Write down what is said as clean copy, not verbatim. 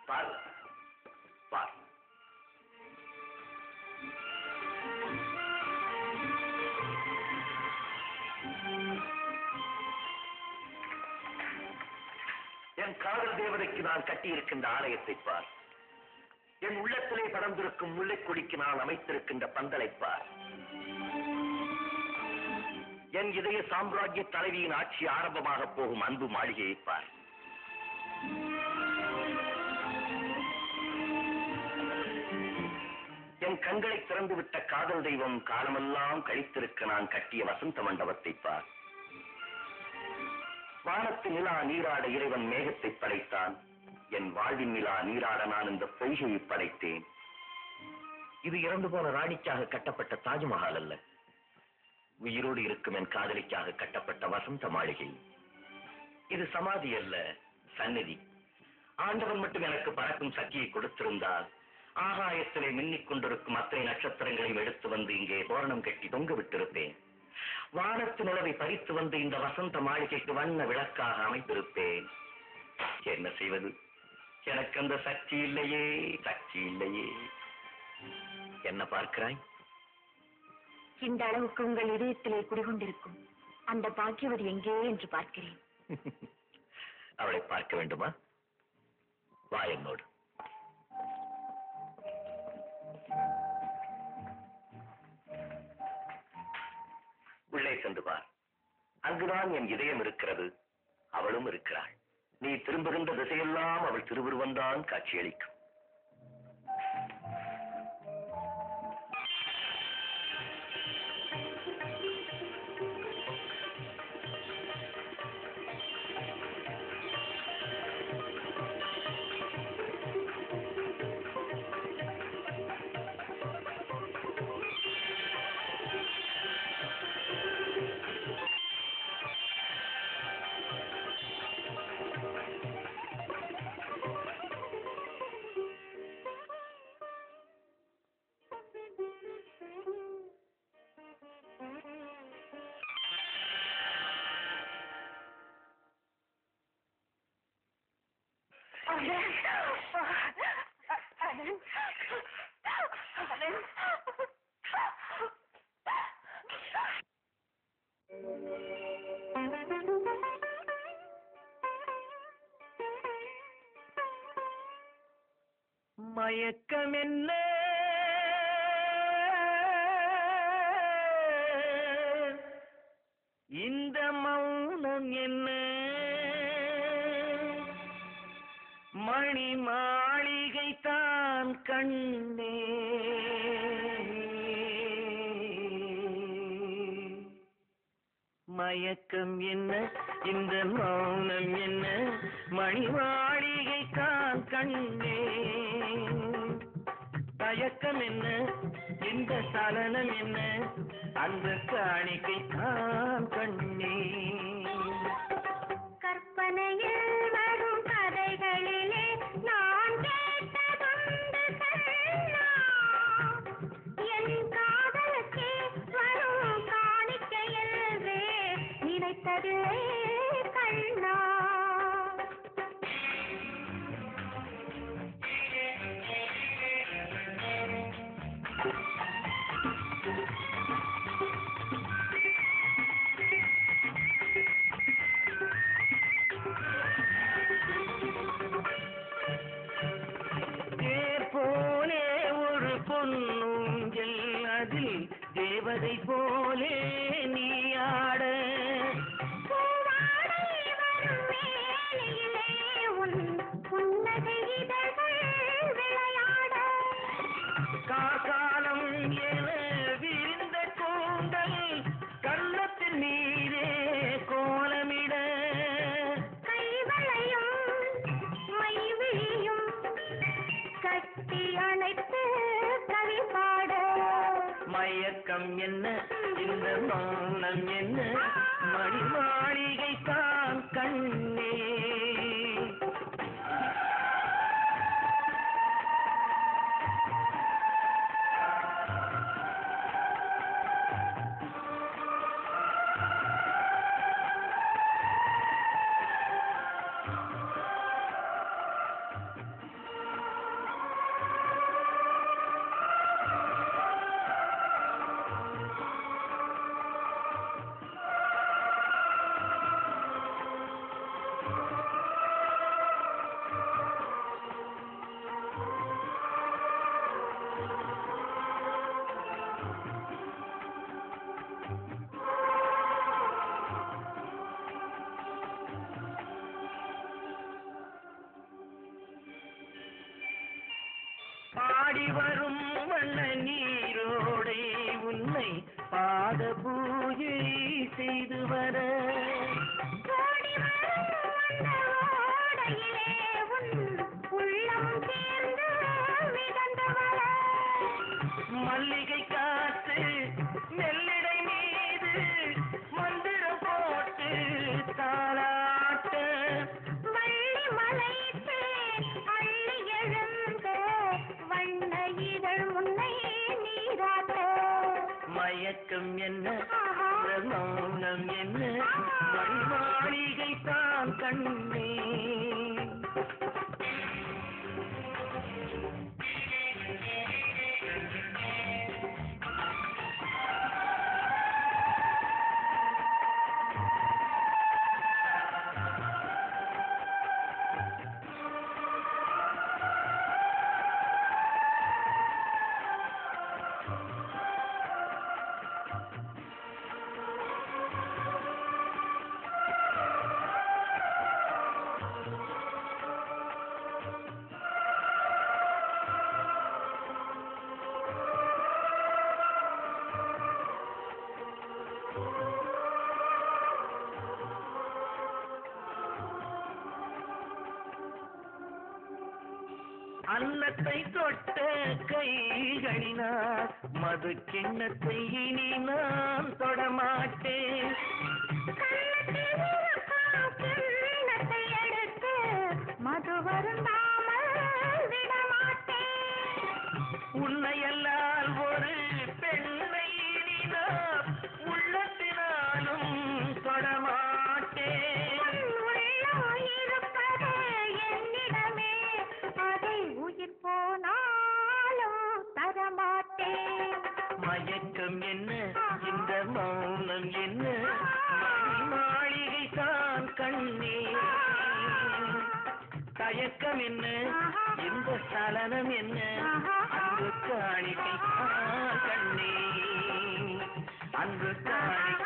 பார் பார். என் காதல் தேவதைக்கு நான் கட்டியிருக்கின்ற ஆலயத்தை பார். என் உள்ளத்திலே படர்ந்திருக்கும் முல்லைக்கொடிக்கு நான் அமைத்திருக்கின்ற பந்தலை பார். என் இதய சாம்ராஜ்ய தலைவியின் ஆட்சி ஆரம்பமாக போகும் அன்பு மாளிகையை பார். என் கண்களை திறந்துவிட்ட காதல் தெய்வம் காலமெல்லாம் கழித்திருக்க நான் கட்டிய வசந்த மண்டபத்தை பார். வானத்து நிலா நீராட இறைவன் மேகத்தை படைத்தான். என் வாழ்வின் நிலா நீராட நான் இந்த பொய்கையை படைத்தேன். இது இறந்து போன ராணிக்காக கட்டப்பட்ட தாஜ்மஹால் அல்ல, உயிரோடு இருக்கும் என் காதலிக்காக கட்டப்பட்ட வசந்த மாளிகை. இது சமாதி அல்ல, சந்நிதி. ஆண்டவன் மட்டும் எனக்கு பறக்கும் சக்தியை கொடுத்திருந்தால் ஆகாயத்திலே மின்னிக் கொண்டிருக்கும் அத்தனை நட்சத்திரங்களையும் எடுத்து வந்து இங்கே தோரணம் கட்டி தொங்க விட்டிருப்பேன். வானத்து நிலவை பறித்து வந்து இந்த வசந்த மாளிகைக்கு வண்ண விளக்காக அமைத்திருப்பேன். என்ன செய்வது? எனக்கு அந்த சக்தி இல்லையே, சக்தி இல்லையே. என்ன பார்க்கிறாய்? இந்த அளவுக்கு உங்கள் இதயத்திலே குடிகொண்டிருக்கும் அந்த பாக்கியவதி எங்கே என்று பார்க்கிறேன். அவளை பார்க்க வேண்டுமா? வா என்னோடு. உள்ளே சென்று பார். அங்குதான் என் இதயம் இருக்கிறது, அவளும் இருக்கிறாள். நீ திரும்புகின்ற திசையெல்லாம் அவள் திருவுருவந்தான் காட்சியளிக்கும். மயக்கம் என்ன, இந்த மௌனம் என்ன, மணி மாளிகை தான் கண்ணே. மயக்கம் என்ன, இந்த மௌனம் என்ன, மணி மாளிகை தான் கண்ணே. தயக்கம் என்ன, இந்த சலனம் என்ன, அந்த காணிக்கை தான் கண்ணே. கற்பனையில் வரும் கதைகளிலே நான் கேட்டதுண்டு கண்ணா, என் காதலுக்கே வரும் காணிக்கையல்வே நினைத்தது கண்ணா. போலே ஒரு பொன்னூஞ்சல், அதில் தேவதை போலே நீ ஆட. காலம் என விரிந்த கூந்தல் கள்ளத்தின் மீதே கோலமிட. கைவளையும் மைவிழியும் கட்டி அணைத்து கவி பாட. மயக்கம் என்ன, இந்த மௌனம் என்ன, மணி மாளிகை தான் கண்ணே. வரும் வண்ண நீரோடை உன்னை பாத பூஜை செய்து வர ஓடி வரும் அந்த ஓடையிலே உன் உள்ளம் சேர்ந்து மிதந்து வர மல்லிகை காத்து நெல்லிடை மீது மந்திரம் போட்டு தாளாட்ட வள்ளி மலைத்து அள்ளி எழுந்த வண்ண இதழ் முன்னை நீராட்ட மயக்கம் என்ன மௌனம் என்ன மணி மாளிகை தான் கண்ணே அன்னத்தை தொட்ட கைகளினார் மது கிண்ணத்தை இனி நான் தொடமாட்டேன் கிண்ணத்தை எடுத்து மது வருந்தாமல் விடமாட்டேன் உன்னையல்லால் ஒரு பெண்ணை இனி நான் உள்ளத்தினாலும் தொடமாட்டேன் உள்ளம் இருப்பது என்னிடமே அதை உயிர் போனாலும் தரமாட்டேன் மயக்கம் என்ன இந்த மௌனம் என்ன மணி மாளிகை தான் கண்ணே தயக்கம் என்ன இந்த சலனம் என்ன அன்பு காணிக்கை கண்ணே அன்பு காணிக்கை